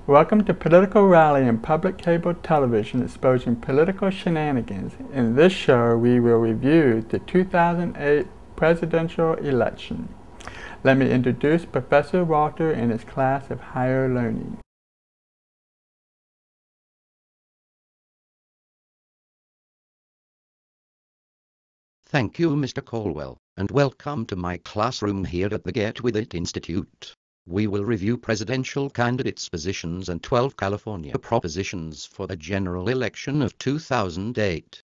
Welcome to Political Rally and Public Cable Television exposing political shenanigans. In this show, we will review the 2008 presidential election. Let me introduce Professor Walter and his class of higher learning. Thank you, Mr. Colwell, and welcome to my classroom here at the Get With It Institute. We will review presidential candidates' positions and 12 California propositions for the general election of 2008.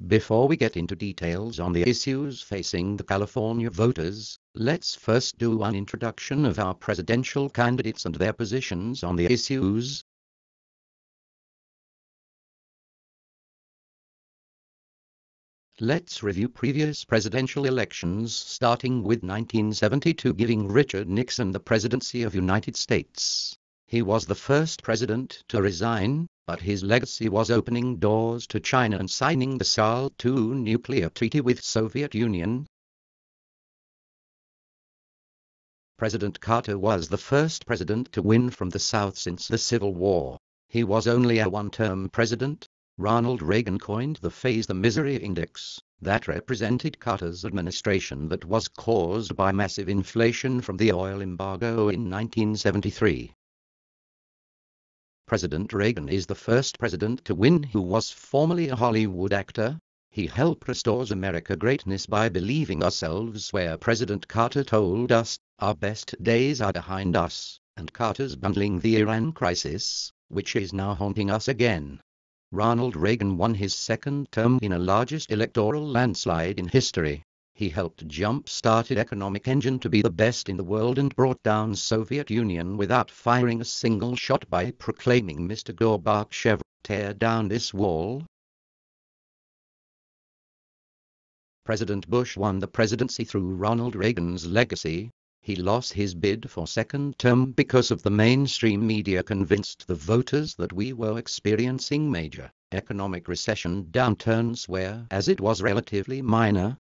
Before we get into details on the issues facing the California voters, let's first do an introduction of our presidential candidates and their positions on the issues. Let's review previous presidential elections, starting with 1972, giving Richard Nixon the presidency of the United States. He was the first president to resign, but his legacy was opening doors to China and signing the SALT II nuclear treaty with Soviet Union. President Carter was the first president to win from the South since the Civil War. He was only a one-term president. Ronald Reagan coined the phrase the misery index, that represented Carter's administration that was caused by massive inflation from the oil embargo in 1973. President Reagan is the first president to win who was formerly a Hollywood actor. He helped restore America's greatness by believing ourselves, where President Carter told us, our best days are behind us, and Carter's bundling the Iran crisis, which is now haunting us again. Ronald Reagan won his second term in the largest electoral landslide in history. He helped jump-start the economic engine to be the best in the world and brought down Soviet Union without firing a single shot by proclaiming, Mr. Gorbachev, tear down this wall. President Bush won the presidency through Ronald Reagan's legacy. He lost his bid for second term because of the mainstream media convinced the voters that we were experiencing major economic recession downturns, whereas it was relatively minor.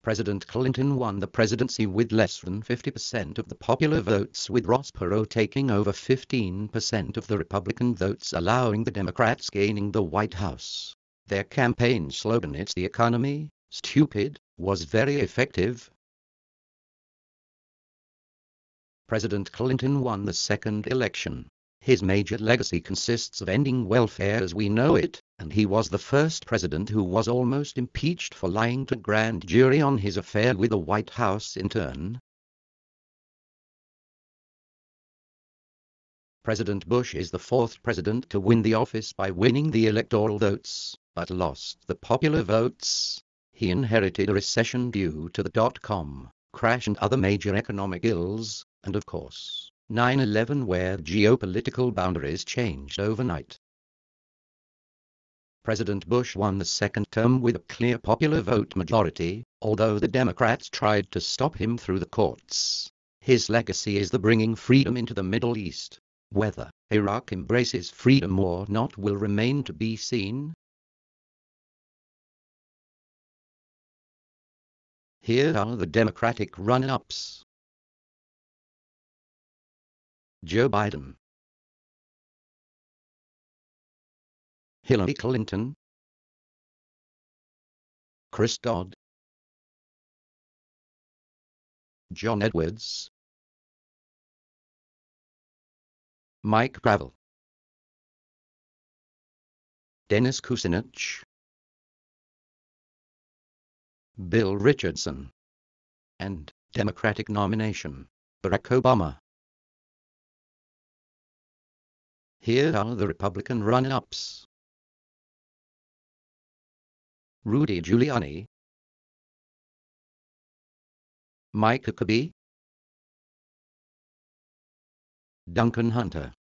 President Clinton won the presidency with less than 50% of the popular votes, with Ross Perot taking over 15% of the Republican votes, allowing the Democrats gaining the White House. Their campaign slogan, "It's the economy, stupid," was very effective. President Clinton won the second election. His major legacy consists of ending welfare as we know it, and he was the first president who was almost impeached for lying to grand jury on his affair with a White House intern. President Bush is the fourth president to win the office by winning the electoral votes, but lost the popular votes. He inherited a recession due to the dot-com crash and other major economic ills, and of course, 9/11, where geopolitical boundaries changed overnight. President Bush won the second term with a clear popular vote majority, although the Democrats tried to stop him through the courts. His legacy is the bringing freedom into the Middle East. Whether Iraq embraces freedom or not will remain to be seen. Here are the Democratic run-ups. Joe Biden, Hillary Clinton, Chris Dodd, John Edwards, Mike Gravel, Dennis Kucinich, Bill Richardson, and Democratic nomination, Barack Obama. Here are the Republican run-ups. Rudy Giuliani, Mike Huckabee, Duncan Hunter,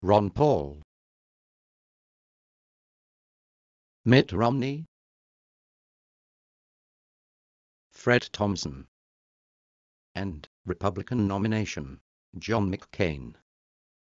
Ron Paul, Mitt Romney, Fred Thompson, and Republican nomination, John McCain.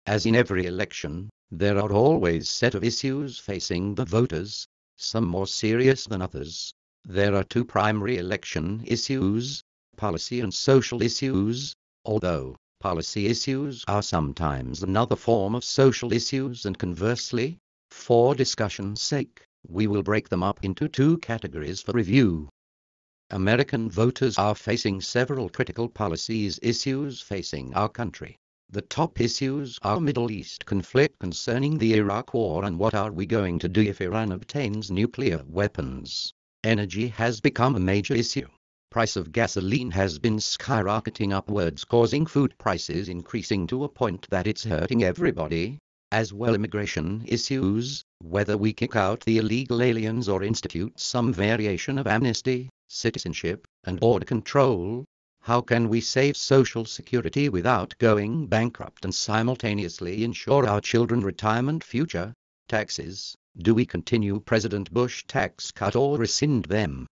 As in every election, there are always a set of issues facing the voters, some more serious than others. There are two primary election issues, policy and social issues, Although policy issues are sometimes another form of social issues, and conversely, for discussion's sake, we will break them up into two categories for review. American voters are facing several critical policies issues facing our country. The top issues are Middle East conflict concerning the Iraq War and what are we going to do if Iran obtains nuclear weapons. Energy has become a major issue. Price of gasoline has been skyrocketing upwards, causing food prices increasing to a point that it's hurting everybody. As well, immigration issues, whether we kick out the illegal aliens or institute some variation of amnesty, citizenship, and border control. How can we save Social Security without going bankrupt and simultaneously ensure our children's retirement future? Taxes, do we continue President Bush tax cut or rescind them?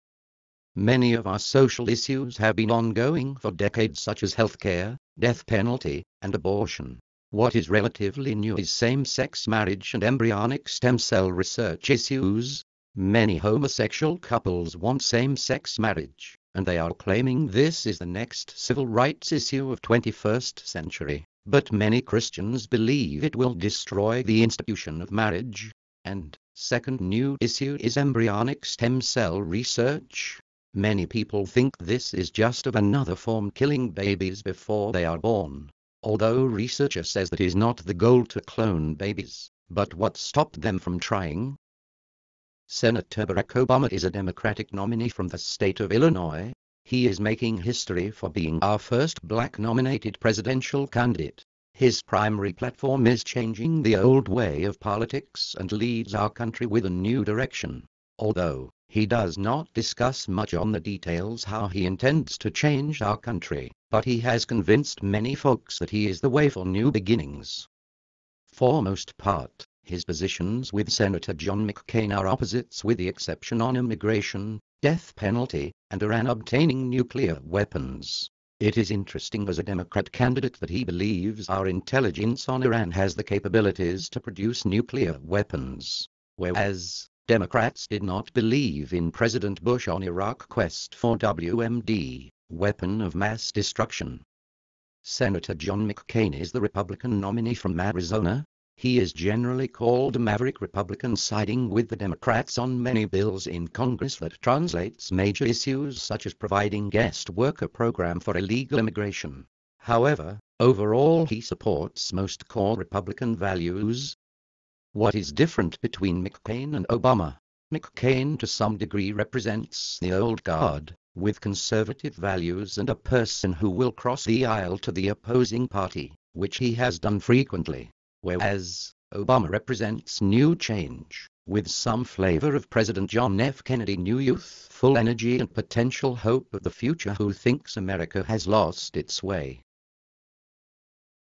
Many of our social issues have been ongoing for decades, such as healthcare, death penalty, and abortion. What is relatively new is same-sex marriage and embryonic stem cell research issues. Many homosexual couples want same-sex marriage, and they are claiming this is the next civil rights issue of 21st century. But many Christians believe it will destroy the institution of marriage. And second new issue is embryonic stem cell research. Many people think this is just of another form killing babies before they are born. Although researcher says that is not the goal to clone babies, but what stopped them from trying? Senator Barack Obama is a Democratic nominee from the state of Illinois. He is making history for being our first black nominated presidential candidate. His primary platform is changing the old way of politics and leads our country with a new direction. Although he does not discuss much on the details how he intends to change our country, but he has convinced many folks that he is the way for new beginnings. For most part, his positions with Senator John McCain are opposites, with the exception on immigration, death penalty, and Iran obtaining nuclear weapons. It is interesting as a Democrat candidate that he believes our intelligence on Iran has the capabilities to produce nuclear weapons, whereas Democrats did not believe in President Bush on Iraq quest for WMD, weapon of mass destruction. Senator John McCain is the Republican nominee from Arizona. He is generally called a maverick Republican, siding with the Democrats on many bills in Congress that translates major issues such as providing guest worker program for illegal immigration. However, overall he supports most core Republican values. What is different between McCain and Obama? McCain to some degree represents the old guard, with conservative values and a person who will cross the aisle to the opposing party, which he has done frequently. Whereas Obama represents new change, with some flavor of President John F. Kennedy, new youth, full energy and potential hope of the future, who thinks America has lost its way.